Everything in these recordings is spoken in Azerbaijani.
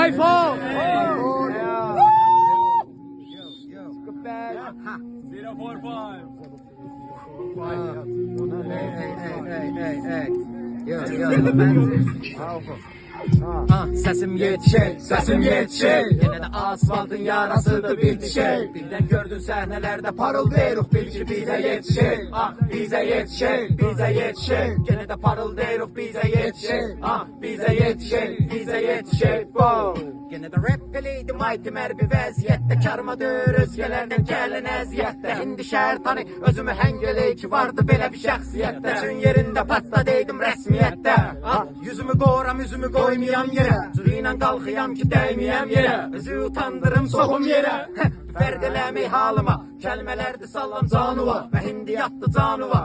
iPhone. 045. Sesim yetişir. Yine de asfaltın yarasıdır bitişir. Birden gördün sahnelerde parıldayırıq, bil ki bize yetişir. Bize yetişir. Yine de parıldayırıq, bize yetişir. Bize yetişir. Yine de rap eliydi mighty merbi vəziyyətdə. Karmadır özgələrdən gələn əziyyətdə. İndi şəhər tanı özümü həngeley ki vardı belə bir şəxsiyyətdə. Üçün yerində patladaydım rəsmiyyətdə. Yüzümü qoram, üzümü qoymayam yerə. Zülüylə qalxıyam ki dəyməyəm yerə. Özü utandırım soğum yerə. Fərq eləmək halıma, kəlmələrdi sallam canuva və hindi yatdı canuva.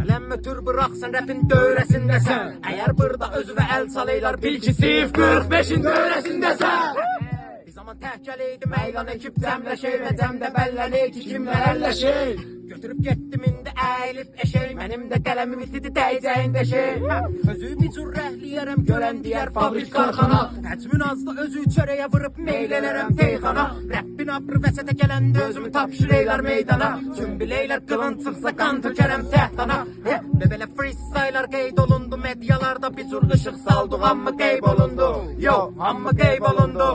Ələm ötür bıraxsan rapin dövrəsindəsən. Əgər burada özü və əl saleylar bil ki sif 45'in dövrəsindəsən. Bir zaman təhkəliydi meylan ekip cəmləşir və cəmdə bəllənir ki kimlər əlləşir. Götürüb getdim indi əyilib eşey. Mənim də qələmim itidi dəyəcəyində şey. Özü bir cür rəhliyərəm görən deyər fabrik qarxana. Həcmin azda özü çörəyə vırıb meylələrəm teyxana. Rəbbin abrı vəsətə gələndə özümü tapşıreylər meydana. Tüm bileylər qılın çıxsa qan tökərəm təhtana. Və belə freestyle'lar qeyd olundu. Medyalarda bir cür ışıq saldıq amma qeyb olundu. Amma qeyb olundu.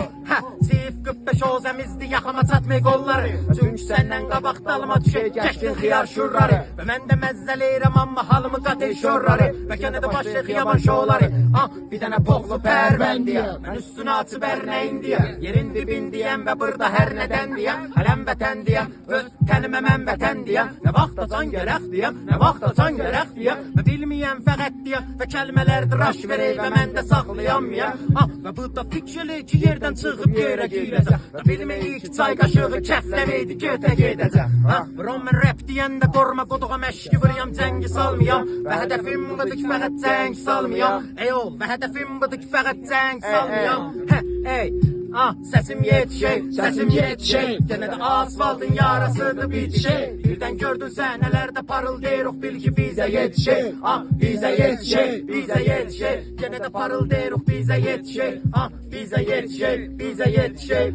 Sif 45 ozəmizdi yaxama çatmay qolları. Çünki səndən qabaq dalıma düşəcəkdin xiyar şurları. Və mən də məzzələyirəm amma halımı qatır şorları. Və kənə də başlayıq yaban şovları. Bir dənə poxlu pərvəndiyə. Mən üstünü açıb ərnəyin diyə. Yerin dibin deyəm və burada hər nədən deyəm. Hələm vətən deyəm, öz tənimə mən vətən deyəm. Nə vaxt acan gərək deyəm, nə vaxt acan gərək deyəm. Və bilməyəm fəqət deyəm və kəlmələrdir raş verək və mən də saxlayamayam. Və bu da fikirli ki yerdən çıxıb yerə girəcəm. Və bilməyik ki çay qaşığı kəfləməydi götə gedəcəm. Roman rap deyəndə qorma qoduğa məşki vuruyam, cəngi salmayam. Və hədəfim budur ki fəqət cəng salmayam. Ol, və hədəfim budur ki fəqət cəng salmayam. Səsim yetişir. Yenə də asfaltın yarasıdır bitişir. Birdən gördün səhnələrdə parıldayırıq, bil ki bizə yetişir. Bizə yetişir. Yenə də parıldayırıq, bizə yetişir. Bizə yetişir.